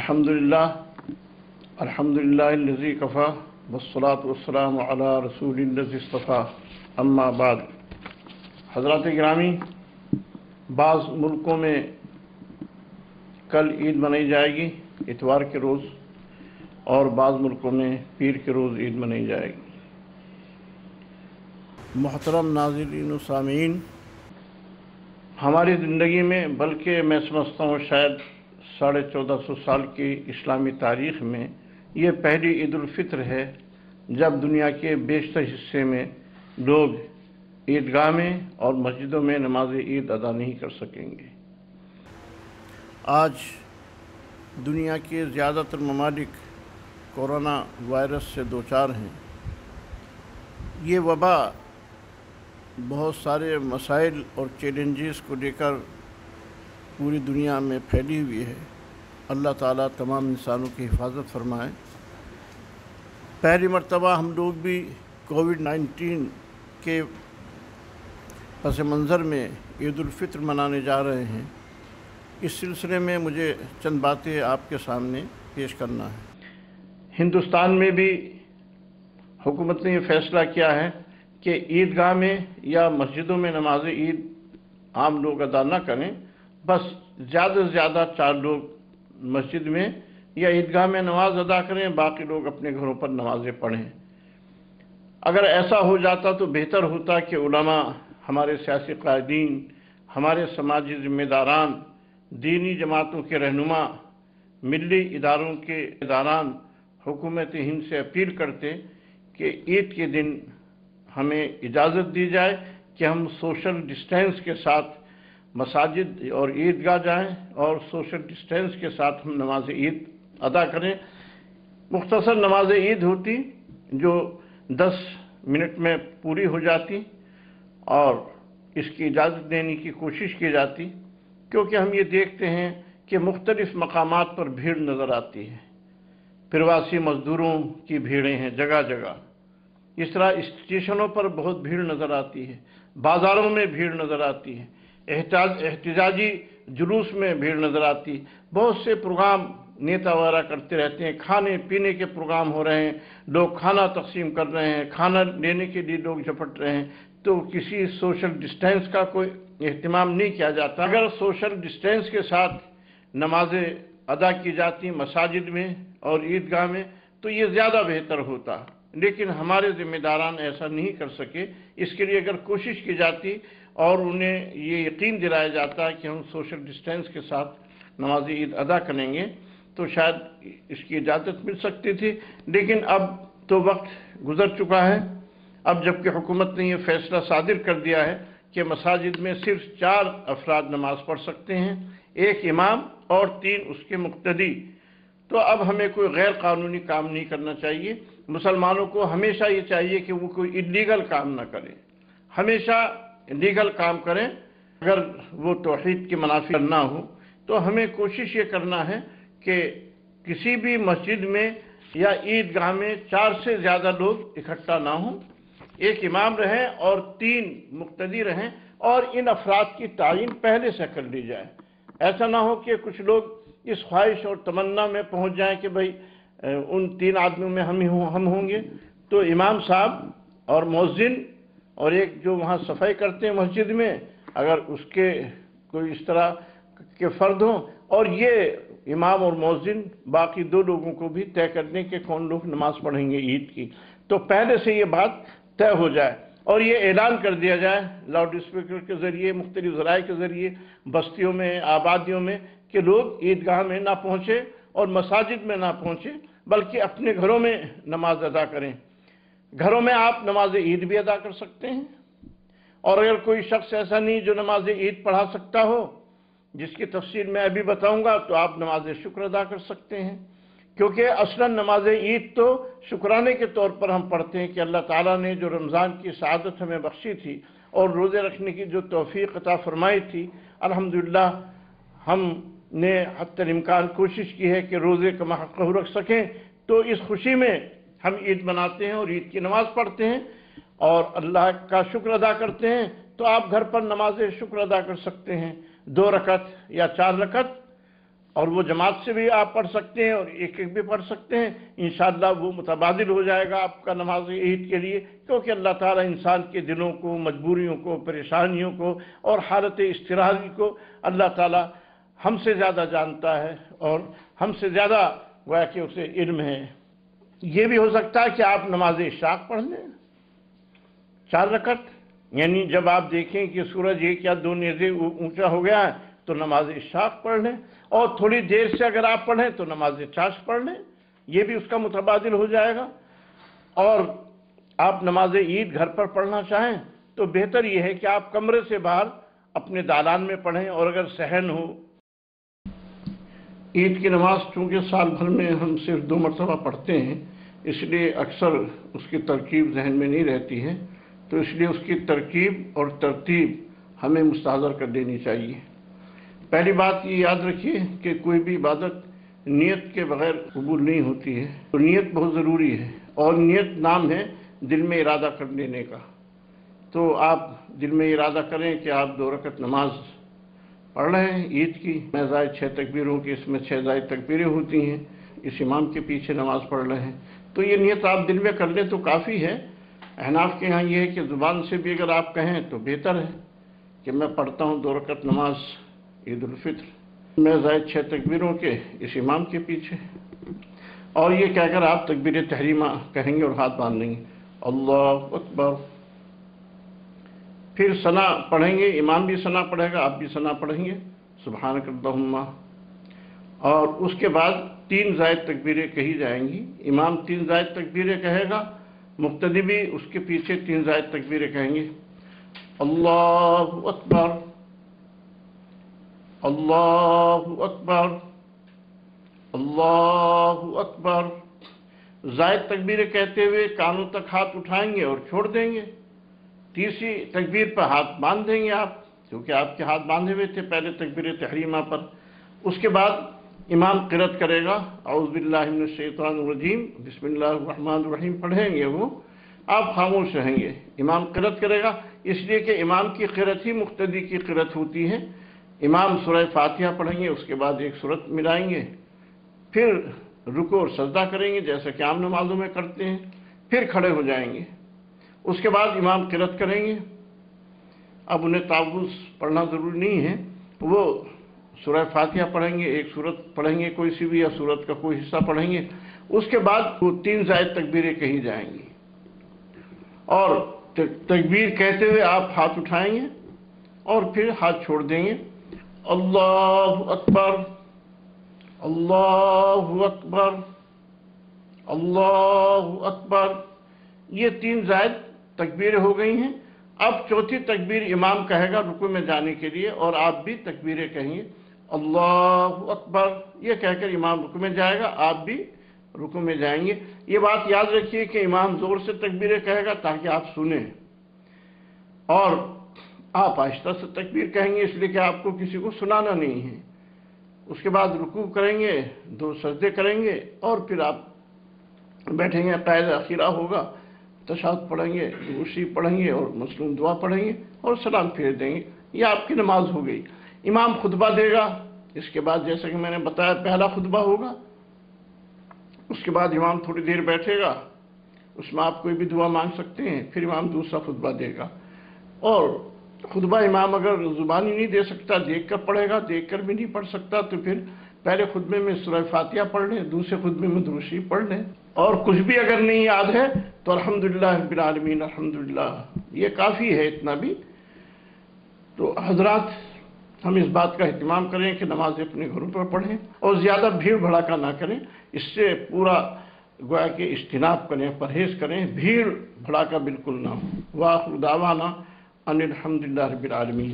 الحمدللہ الحمدللہ الذی کفا والصلاة والسلام علی رسول الذی اصطفیٰ اما بعد۔ حضرات گرامی، بعض ملکوں میں کل عید منائی جائے گی اتوار کے روز، اور بعض ملکوں میں پیر کے روز عید منائی جائے گی۔ محترم ناظرین و سامعین، ہماری زندگی میں، بلکہ میں سمجھتا ہوں شاید 1450 سال کی اسلامی تاریخ میں یہ پہلی عید الفطر ہے جب دنیا کے بیشتر حصے میں لوگ عیدگاہ میں اور مسجدوں میں نماز عید ادا نہیں کر سکیں گے۔ آج دنیا کے زیادہ تر ممالک کورونا وائرس سے دوچار ہیں۔ یہ وبا بہت سارے مسائل اور چیلنجز کو لے کر پوری دنیا میں پھیلی ہوئی ہے۔ اللہ تعالیٰ تمام انسانوں کی حفاظت فرمائے۔ پہلی مرتبہ ہم لوگ بھی کووڈ-19 کے پس منظر میں عید الفطر منانے جا رہے ہیں۔ اس سلسلے میں مجھے چند باتیں آپ کے سامنے پیش کرنا ہے۔ ہندوستان میں بھی حکومت نے یہ فیصلہ کیا ہے کہ عیدگاہ میں یا مسجدوں میں نماز عید عام لوگ ادا نہ کریں، بس زیادہ سے زیادہ 4 لوگ مسجد میں یا عیدگاہ میں نماز ادا کریں، باقی لوگ اپنے گھروں پر نمازیں پڑھیں۔ اگر ایسا ہو جاتا تو بہتر ہوتا کہ علماء، ہمارے سیاسی قائدین، ہمارے سماجی ذمہ داران، دینی جماعتوں کے رہنما، ملی اداروں کے اداران حکومت ہند سے اپیل کرتے کہ عید کے دن ہمیں اجازت دی جائے کہ ہم سوشل ڈسٹینس کے ساتھ مساجد اور عیدگاہ جائیں اور سوشل ڈسٹینس کے ساتھ ہم نماز عید ادا کریں۔ مختصر نماز عید ہوتی جو 10 منٹ میں پوری ہو جاتی، اور اس کی اجازت دینے کی کوشش کی جاتی، کیونکہ ہم یہ دیکھتے ہیں کہ مختلف مقامات پر بھیڑ نظر آتی ہے۔ پرواسی مزدوروں کی بھیڑیں ہیں جگہ جگہ، اس طرح اسٹیشنوں پر بہت بھیڑ نظر آتی ہے، بازاروں میں بھیڑ نظر آتی ہے، احتجاجی جلوس میں بھیڑ نظر آتی ہے۔ بہت سے پروگرام نیتا وغیرہ کرتے رہتے ہیں، کھانے پینے کے پروگرام ہو رہے ہیں، لوگ کھانا تقسیم کر رہے ہیں، کھانا لینے کے لیے لوگ جھپٹ رہے ہیں، تو کسی سوشل ڈسٹینس کا کوئی اہتمام نہیں کیا جاتا۔ اگر سوشل ڈسٹینس کے ساتھ نمازیں ادا کی جاتی مساجد میں اور عیدگاہ میں تو یہ زیادہ بہتر ہوتا، لیکن ہمارے ذمہ داران ایسا نہیں کر سکے۔ اس کے لیے اگر کوشش کی جاتی اور انہیں یہ یقین دلایا جاتا کہ ہم سوشل ڈسٹینس کے ساتھ نماز عید ادا کریں گے تو شاید اس کی اجازت مل سکتی تھی، لیکن اب تو وقت گزر چکا ہے۔ اب جبکہ حکومت نے یہ فیصلہ صادر کر دیا ہے کہ مساجد میں صرف 4 افراد نماز پڑھ سکتے ہیں، 1 امام اور 3 اس کے مقتدی، تو اب ہمیں کوئی غیر قانونی کام نہیں کرنا چاہیے۔ مسلمانوں کو ہمیشہ یہ چاہیے کہ وہ کوئی اللیگل کام نہ کریں، ہمیشہ لیگل کام کریں۔ اگر وہ توحید کے منافی نہ ہو تو ہمیں کوشش یہ کرنا ہے کہ کسی بھی مسجد میں یا عیدگاہ میں 4 سے زیادہ لوگ اکٹھا نہ ہوں، 1 امام رہیں اور 3 مقتدی رہیں، اور ان افراد کی تعیین پہلے سے کر لی جائے۔ ایسا نہ ہو کہ کچھ لوگ اس خواہش اور تمنا میں پہنچ جائیں کہ بھئی ان 3 آدمیوں میں ہم ہوں گے، تو امام صاحب اور مؤذن اور ایک جو وہاں صفائی کرتے ہیں مسجد میں، اگر اس کے کوئی اس طرح کے فرد ہوں، اور یہ امام اور مؤذن باقی 2 لوگوں کو بھی طے کر دیں کہ کون لوگ نماز پڑھیں گے عید کی، تو پہلے سے یہ بات طے ہو جائے اور یہ اعلان کر دیا جائے لاؤڈ اسپیکر کے ذریعے، مختلف ذرائع کے ذریعے، بستیوں میں، آبادیوں میں، کہ لوگ عیدگاہ میں نہ پہنچے اور مساجد میں نہ پہنچے، بلکہ اپنے گھروں میں نماز ادا کریں۔ گھروں میں آپ نماز عید بھی ادا کر سکتے ہیں، اور اگر کوئی شخص ایسا نہیں جو نماز عید پڑھا سکتا ہو، جس کی تفصیل میں ابھی بتاؤں گا، تو آپ نماز شکر ادا کر سکتے ہیں، کیونکہ اصلاً نماز عید تو شکرانے کے طور پر ہم پڑھتے ہیں کہ اللہ تعالیٰ نے جو رمضان کی سعادت ہمیں بخشی تھی اور روزے رکھنے کی جو توفیق عطا فرمائی تھی، الحمدللہ ہم نے حتی الامکان کوشش کی ہے کہ روزے کا محقق رکھ سکیں، تو اس خوشی میں ہم عید مناتے ہیں اور عید کی نماز پڑھتے ہیں اور اللہ کا شکر ادا کرتے ہیں۔ تو آپ گھر پر نماز شکر ادا کر سکتے ہیں، 2 رکعت یا 4 رکعت، اور وہ جماعت سے بھی آپ پڑھ سکتے ہیں اور ایک ایک بھی پڑھ سکتے ہیں، انشاءاللہ وہ متبادل ہو جائے گا آپ کا نماز عید کے لیے، کیونکہ اللہ تعالیٰ انسان کے دلوں کو، مجبوریوں کو، پریشانیوں کو اور حالت اضطراری کو اللہ تعالیٰ ہم سے زیادہ جانتا ہے اور ہم سے زیادہ گویا کہ اسے علم ہے۔ یہ بھی ہو سکتا ہے کہ آپ نماز اشراق پڑھ لیں 4 رکعت، یعنی جب آپ دیکھیں کہ سورج 1 یا 2 نیزے اونچا ہو گیا ہے تو نماز اشراق پڑھ لیں، اور تھوڑی دیر سے اگر آپ پڑھیں تو نماز چاشت پڑھ لیں، یہ بھی اس کا متبادل ہو جائے گا۔ اور آپ نماز عید گھر پر پڑھنا چاہیں تو بہتر یہ ہے کہ آپ کمرے سے باہر اپنے دالان میں پڑھیں، اور اگر صحن ہو۔ عید کی نماز چونکہ سال بھر میں ہم صرف 2 مرتبہ پڑھتے ہیں، اس لیے اکثر اس کی ترکیب ذہن میں نہیں رہتی ہے، تو اس لیے اس کی ترکیب اور ترتیب ہمیں مستحضر کر دینی چاہیے۔ پہلی بات یہ یاد رکھیے کہ کوئی بھی عبادت نیت کے بغیر قبول نہیں ہوتی ہے، تو نیت بہت ضروری ہے، اور نیت نام ہے دل میں ارادہ کر لینے کا۔ تو آپ دل میں ارادہ کریں کہ آپ 2 رکعت نماز پڑھ رہے ہیں عید کی، میں زائد 6 تکبیروں کی، اس میں 6 زائد تکبیریں ہوتی ہیں، اس امام کے پیچھے نماز پڑھ رہے ہیں، تو یہ نیت آپ دل میں کر لیں تو کافی ہے۔ احناف کے ہاں یہ ہے کہ زبان سے بھی اگر آپ کہیں تو بہتر ہے کہ میں پڑھتا ہوں 2 رکعت نماز عید الفطر، میں زائد 6 تکبیروں کے اس امام کے پیچھے، اور یہ کہہ کر آپ تکبیر تحریمہ کہیں گے اور ہاتھ باندھ لیں گے، اللہ اکبر۔ پھر ثنا پڑھیں گے، امام بھی ثنا پڑھے گا، آپ بھی ثنا پڑھیں گے، سبحانک اللہم، اور اس کے بعد 3 زائد تکبیریں کہی جائیں گی۔ امام 3 زائد تکبیریں کہے گا، مقتدی بھی اس کے پیچھے 3 زائد تکبیریں کہیں گے، اللہ اکبر، اللہ اکبر، اللہ اکبر۔ زائد تکبیریں کہتے ہوئے کانوں تک ہاتھ اٹھائیں گے اور چھوڑ دیں گے، تیسری تکبیر پر ہاتھ باندھ دیں گے آپ، کیونکہ آپ کے ہاتھ باندھے ہوئے تھے پہلے تکبیر تحریمہ پر۔ اس کے بعد امام قرأت کرے گا، اعوذ باللہ من الشیطان الرجیم، بسم اللہ الرحمن الرحیم پڑھیں گے وہ، آپ خاموش رہیں گے۔ امام قرأت کرے گا، اس لیے کہ امام کی قرأت ہی مقتدی کی قرأت ہوتی ہے۔ امام سورہ فاتحہ پڑھیں گے، اس کے بعد ایک سورت ملائیں گے، پھر رکوع اور سجدہ کریں گے جیسا کہ عام نمازوں میں کرتے ہیں، پھر کھڑے ہو جائیں گے۔ اس کے بعد امام قرأت کریں گے، اب انہیں تعوذ پڑھنا ضروری نہیں ہے، وہ سورہ فاتحہ پڑھیں گے، ایک سورت پڑھیں گے کوئی سی بھی، یا سورت کا کوئی حصہ پڑھیں گے، اس کے بعد وہ 3 زائد تکبیریں کہی جائیں گی، اور تکبیر کہتے ہوئے آپ ہاتھ اٹھائیں گے اور پھر ہاتھ چھوڑ دیں گے، اللہ اکبر، اللہ اکبر، اللہ اکبر۔ یہ 3 زائد تکبیریں ہو گئی ہیں۔ اب چوتھی تکبیر امام کہے گا رکوع میں جانے کے لیے، اور آپ بھی تکبیریں کہیں گے، اللہ اکبر، یہ کہہ کر امام رکوع میں جائے گا، آپ بھی رکوع میں جائیں گے۔ یہ بات یاد رکھیے کہ امام زور سے تکبیریں کہے گا تاکہ آپ سنیں، اور آپ آہستہ سے تکبیر کہیں گے اس لیے کہ آپ کو کسی کو سنانا نہیں ہے۔ اس کے بعد رکوع کریں گے، 2 سجدے کریں گے، اور پھر آپ بیٹھیں گے، قائد اخیرہ ہوگا، تشہد پڑھیں گے، درود پڑھیں گے اور مصنون دعا پڑھیں گے اور سلام پھیر دیں گے۔ یہ آپ کی نماز ہو گئی۔ امام خطبہ دے گا، اس کے بعد جیسا کہ میں نے بتایا پہلا خطبہ ہوگا، اس کے بعد امام تھوڑی دیر بیٹھے گا، اس میں آپ کوئی بھی دعا مانگ سکتے ہیں، پھر امام دوسرا خطبہ دے گا، اور خطبہ امام اگر زبانی نہیں دے سکتا دیکھ کر پڑھے گا، دیکھ کر بھی نہیں پڑھ سکتا تو پھر پہلے خطبے میں سورہ فاتحہ پڑھ لیں، دوسرے خطبے میں درود شریف پڑھ لیں، اور کچھ بھی اگر نہیں یاد ہے تو الحمدللہ رب العالمین، الحمدللہ، یہ کافی ہے اتنا بھی۔ تو حضرات، ہم اس بات کا اہتمام کریں کہ نماز اپنے گھروں پر پڑھیں اور زیادہ بھیڑ بھڑاکا نہ کریں، اس سے پورا گویا کہ اجتناب کریں، پرہیز کریں، بھیڑ بھڑاکا بالکل نہ ہو۔ وآخر دعوانا ان الحمدللہ رب العالمین۔